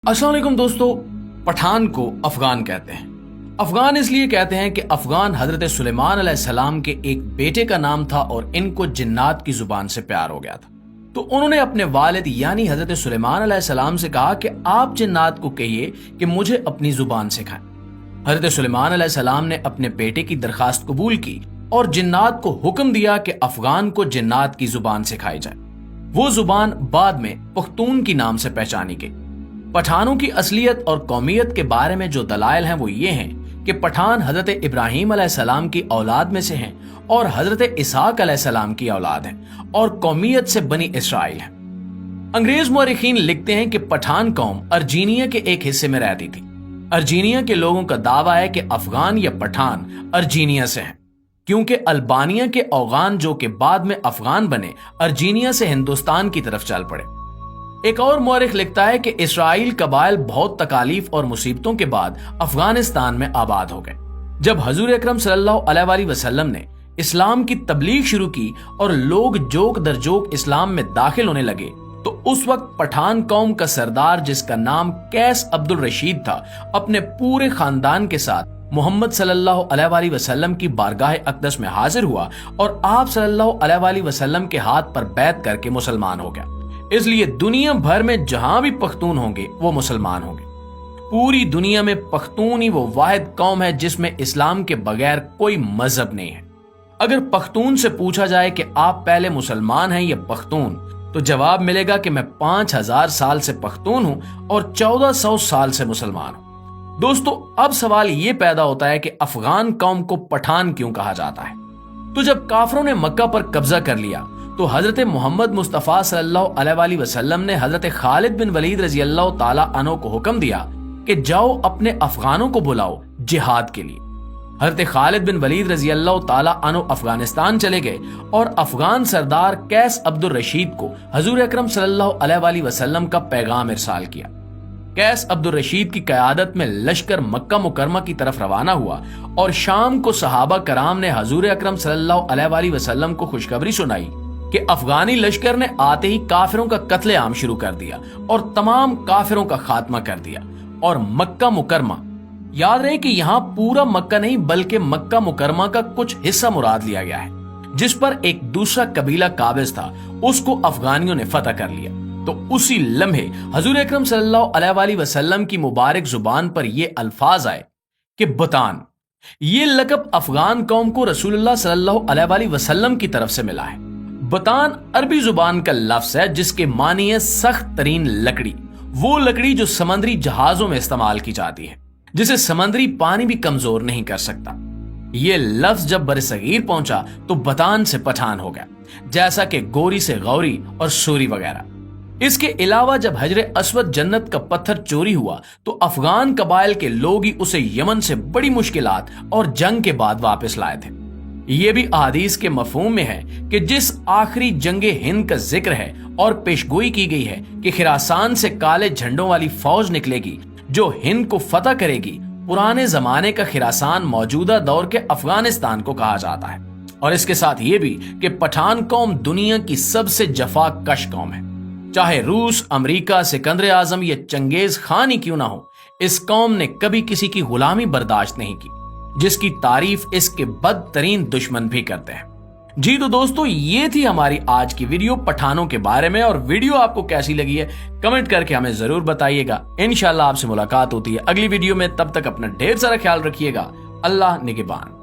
अस्सलाम वालेकुम दोस्तों, पठान को अफगान कहते हैं। अफगान इसलिए कहते हैं कि अफगान हजरत सुलेमान अलैहिस्सलाम के एक बेटे का नाम था और इनको जिन्नात की जुबान से प्यार हो गया था। तो उन्होंने अपने वालिद यानी हजरत सुलेमान अलैहिस्सलाम से कहा कि आप जिन्नात को कहिए कि मुझे अपनी जुबान सिखाएं। हजरत सुलेमान अलैहिस्सलाम ने अपने बेटे की दरखास्त कबूल की और जिन्नात को हुक्म दिया कि अफगान को जिन्नात की जुबान सिखाई जाए। वो जुबान बाद में पख्तून की नाम से पहचानी गई। पठानों की असलियत और कौमियत के बारे में जो दलाइल हैं वो ये हैं कि पठान हजरत इब्राहीम अलैहिस्सलाम की औलाद में से हैं और हजरत इसहाक अलैहिस्सलाम की औलाद हैं और कौमियत से बनी इसराइल हैं। अंग्रेज मुअर्रिखीन लिखते हैं कि पठान कौम अर्जीनिया के एक हिस्से में रहती थी। अर्जीनिया के लोगों का दावा है कि अफगान या पठान अर्जीनिया से हैं, क्योंकि अल्बानिया के अफगान जो कि बाद में अफगान बने अर्जीनिया से हिंदुस्तान की तरफ चल पड़े। एक और मौरिख लिखता है कि इसराइल कबाइल बहुत तकालीफ और मुसीबतों के बाद अफगानिस्तान में आबाद हो गए। जब हजूर अकरम सल्लल्लाहु अलैहि वसल्लम ने इस्लाम की तबलीग शुरू की और लोग जोक दर जोक इस्लाम में दाखिल होने लगे, तो उस वक्त पठान कौम का सरदार जिसका नाम कैस अब्दुल रशीद था, अपने पूरे खानदान के साथ मोहम्मद सल्लल्लाहु अलैहि वसल्लम की बारगाह अक़दस में हाजिर हुआ और आप सल्लल्लाहु अलैहि वसल्लम के हाथ पर बैत करके मुसलमान हो गया। इसलिए दुनिया भर में जहां भी पख्तून होंगे वो मुसलमान होंगे। पूरी दुनिया में पख्तून ही वो वाहिद कौम है जिसमें इस्लाम के बगैर कोई मजहब नहीं है। अगर पख्तून से पूछा जाए कि आप पहले मुसलमान हैं या पख्तून, तो जवाब मिलेगा कि मैं 5000 साल से पख्तून हूं और 1400 साल से मुसलमान हूं। दोस्तों, अब सवाल ये पैदा होता है कि अफगान कौम को पठान क्यों कहा जाता है। तो जब काफरों ने मक्का पर कब्जा कर लिया तो हजरत मोहम्मद मुस्तफ़ा सल्लल्लाहु अलैहि वसल्लम ने हजरत खालिद बिन वलीद रजी अल्लाह ताला अन्हु को हुक्म दिया कि जाओ अपने अफगानों को बुलाओ जिहाद के लिए। हजरत खालिद बिन वलीद रजी अल्लाह ताला अन्हु अफगानिस्तान चले गए और अफगान सरदार कैस अब्दुल रशीद को हजूर अकरम सल्लल्लाहु अलैहि वसल्लम का पैगाम इरसाल किया। कैस अब्दुल रशीद की क़यादत में लश्कर मक्का मुकरमा की तरफ रवाना हुआ और शाम को सहाबा कराम ने हजूर अकरम सल्लल्लाहु अलैहि वसल्लम को खुशखबरी सुनाई कि अफगानी लश्कर ने आते ही काफिरों का कत्लेआम शुरू कर दिया और तमाम काफिरों का खात्मा कर दिया और मक्का मुकरमा, याद रहे कि यहाँ पूरा मक्का नहीं बल्कि मक्का मुकरमा का कुछ हिस्सा मुराद लिया गया है, जिस पर एक दूसरा कबीला काबिज था, उसको अफगानियों ने फतह कर लिया। तो उसी लम्हे हजूर अकरम सल्लल्लाहु अलैहि वसल्लम की मुबारक जुबान पर ये अल्फाज आए कि बतान। ये लक़ब अफगान कौम को रसूलुल्लाह सल्लल्लाहु अलैहि वसल्लम की तरफ से मिला है। बतान अरबी जुबान का लफ्ज है जिसके मानी है सख्त तरीन लकड़ी, वो लकड़ी जो समंदरी जहाजों में इस्तेमाल की जाती है, जिसे समंदरी पानी भी कमजोर नहीं कर सकता। ये लफ्ज जब बरसगीर पहुंचा तो बतान से पठान हो गया, जैसा कि गोरी से गौरी और सूरी वगैरह। इसके अलावा जब हजरे अस्वद जन्नत का पत्थर चोरी हुआ तो अफगान कबाइल के लोग ही उसे यमन से बड़ी मुश्किलात और जंग के बाद वापस लाए थे। ये भी अहादीस के मफहूम में है कि जिस आखिरी जंगे हिंद का जिक्र है और पेशगोई की गई है कि खिरासान से काले झंडों वाली फौज निकलेगी जो हिंद को फतह करेगी, पुराने जमाने का खिरासान मौजूदा दौर के अफगानिस्तान को कहा जाता है। और इसके साथ ये भी कि पठान कौम दुनिया की सबसे जफाकश कौम है। चाहे रूस, अमेरिका, सिकंदर आजम या चंगेज खान ही क्यों ना हो, इस कौम ने कभी किसी की गुलामी बर्दाश्त नहीं की, जिसकी तारीफ इसके बदतरीन दुश्मन भी करते हैं। जी तो दोस्तों, ये थी हमारी आज की वीडियो पठानों के बारे में। और वीडियो आपको कैसी लगी है कमेंट करके हमें जरूर बताइएगा। इंशाल्लाह आपसे मुलाकात होती है अगली वीडियो में। तब तक अपना ढेर सारा ख्याल रखिएगा। अल्लाह निगहबान।